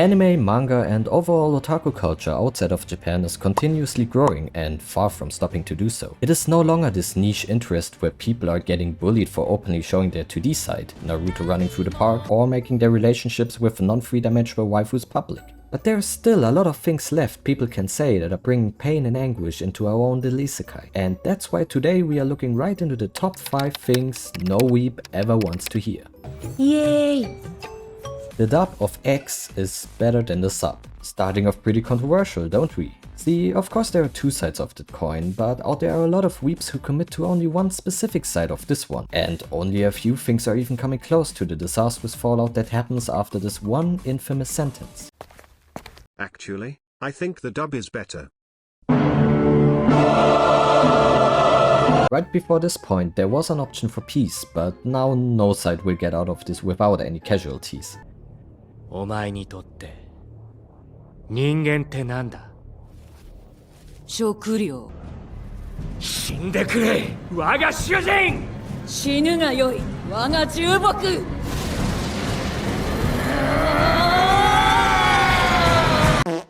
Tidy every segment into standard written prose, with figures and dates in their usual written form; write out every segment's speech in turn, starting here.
Anime, manga and overall otaku culture outside of Japan is continuously growing and far from stopping to do so. It is no longer this niche interest where people are getting bullied for openly showing their 2D side, Naruto running through the park, or making their relationships with non-3-dimensional waifus public. But there's still a lot of things left people can say that are bringing pain and anguish into our own little isekai. And that's why today we are looking right into the top 5 things no weeb ever wants to hear. Yay! The dub of X is better than the sub. Starting off pretty controversial, don't we? See, of course there are two sides of the coin, but out there are a lot of weeps who commit to only one specific side of this one. And only a few things are even coming close to the disastrous fallout that happens after this one infamous sentence. Actually, I think the dub is better. Right before this point there was an option for peace, but now no side will get out of this without any casualties. お前にとって人間ってなんだ？食料。死んでくれ、我が主人！死ぬがよい、我が重木！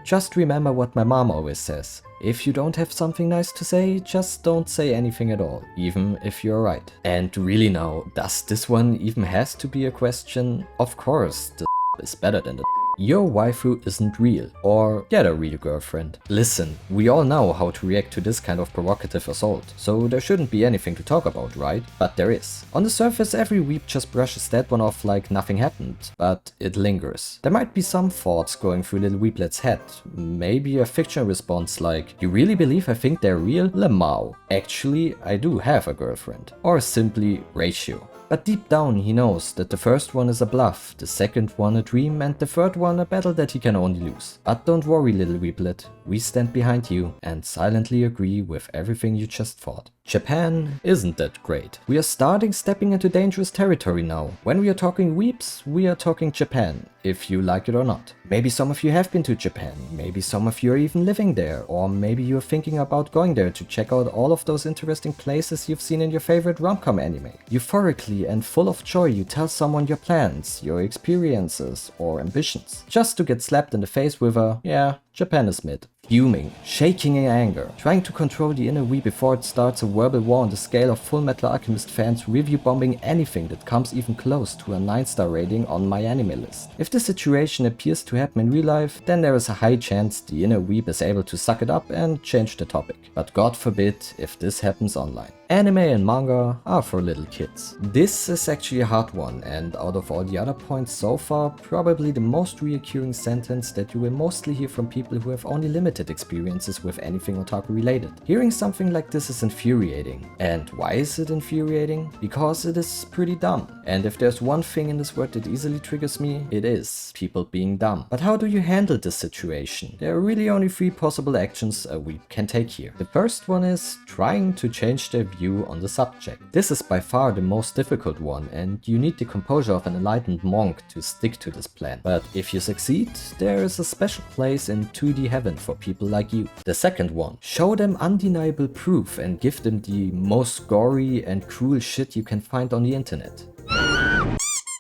Just remember what my mom always says. If you don't have something nice to say, just don't say anything at all, even if you're right. And really now, does this one even has to be a question? Of course, the is better than the your waifu isn't real, or get a real girlfriend. Listen, we all know how to react to this kind of provocative assault, so there shouldn't be anything to talk about, right? But there is. On the surface every weeb just brushes that one off like nothing happened, but it lingers. There might be some thoughts going through little weeblet's head, maybe a fictional response like, you really believe I think they're real? Lemao. Actually, I do have a girlfriend. Or simply ratio. But deep down he knows that the first one is a bluff, the second one a dream, and the third one a battle that he can only lose. But don't worry little weeblet, we stand behind you and silently agree with everything you just thought. Japan isn't that great. We are stepping into dangerous territory now. When we are talking weeps, we are talking Japan, if you like it or not. Maybe some of you have been to Japan, maybe some of you are even living there, or maybe you're thinking about going there to check out all of those interesting places you've seen in your favorite rom-com anime. Euphorically and full of joy you tell someone your plans, your experiences or ambitions, just to get slapped in the face with a, yeah, Japan is mid. Fuming, shaking in anger, trying to control the inner we before it starts a verbal war on the scale of Full Metal Alchemist fans review bombing anything that comes even close to a 9-star rating on my anime list. If this situation appears to happen in real life, then there is a high chance the inner weeb is able to suck it up and change the topic. But God forbid if this happens online. Anime and manga are for little kids. This is actually a hard one, and out of all the other points so far, probably the most reoccurring sentence that you will mostly hear from people who have only limited experiences with anything otaku related. Hearing something like this is infuriating. And why is it infuriating? Because it is pretty dumb. And if there's one thing in this word that easily triggers me, it is people being dumb. But how do you handle this situation? There are really only 3 possible actions a weeb can take here. The first one is trying to change their view on the subject. This is by far the most difficult one, and you need the composure of an enlightened monk to stick to this plan. But if you succeed, there is a special place in 2D heaven for people like you. The second one, show them undeniable proof and give them the most gory and cruel shit you can find on the internet.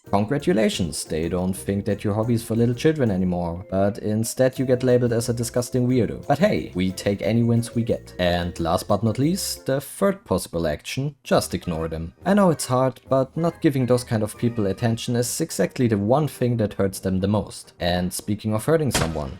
Congratulations, they don't think that your hobby is for little children anymore, but instead you get labeled as a disgusting weirdo. But hey, we take any wins we get. And last but not least, the third possible action, just ignore them. I know it's hard, but not giving those kind of people attention is exactly the one thing that hurts them the most. And speaking of hurting someone,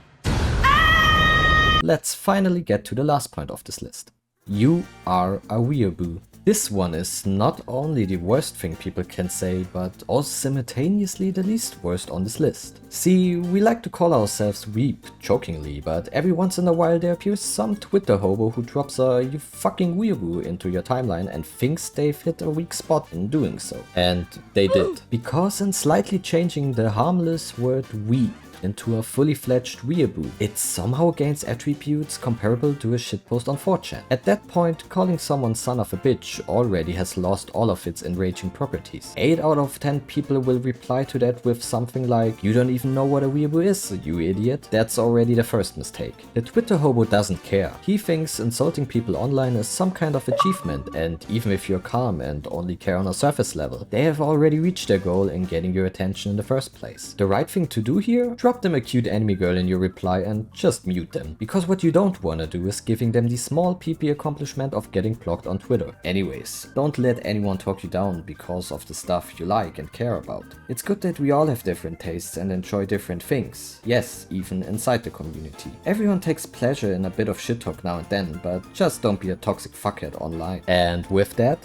let's finally get to the last point of this list. You are a weeaboo. This one is not only the worst thing people can say, but also simultaneously the least worst on this list. See, we like to call ourselves weeb, jokingly, but every once in a while there appears some Twitter hobo who drops a "you fucking weeaboo" into your timeline and thinks they've hit a weak spot in doing so. And they did. Because in slightly changing the harmless word weeb into a fully fledged weeaboo, it somehow gains attributes comparable to a shitpost on 4chan. At that point, calling someone son of a bitch already has lost all of its enraging properties. 8 out of 10 people will reply to that with something like, "You don't even know what a weeaboo is, you idiot." That's already the first mistake. The Twitter hobo doesn't care. He thinks insulting people online is some kind of achievement, and even if you're calm and only care on a surface level, they have already reached their goal in getting your attention in the first place. The right thing to do here? Drop drop them a cute anime girl in your reply and just mute them. Because what you don't wanna do is giving them the small PP accomplishment of getting blocked on Twitter. Anyways, don't let anyone talk you down because of the stuff you like and care about. It's good that we all have different tastes and enjoy different things. Yes, even inside the community. Everyone takes pleasure in a bit of shit talk now and then, but just don't be a toxic fuckhead online. And with that,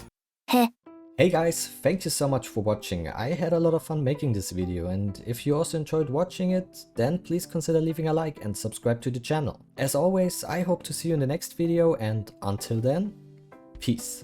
hey guys, thank you so much for watching. I had a lot of fun making this video, and if you also enjoyed watching it, then please consider leaving a like and subscribe to the channel. As always, I hope to see you in the next video, and until then, peace.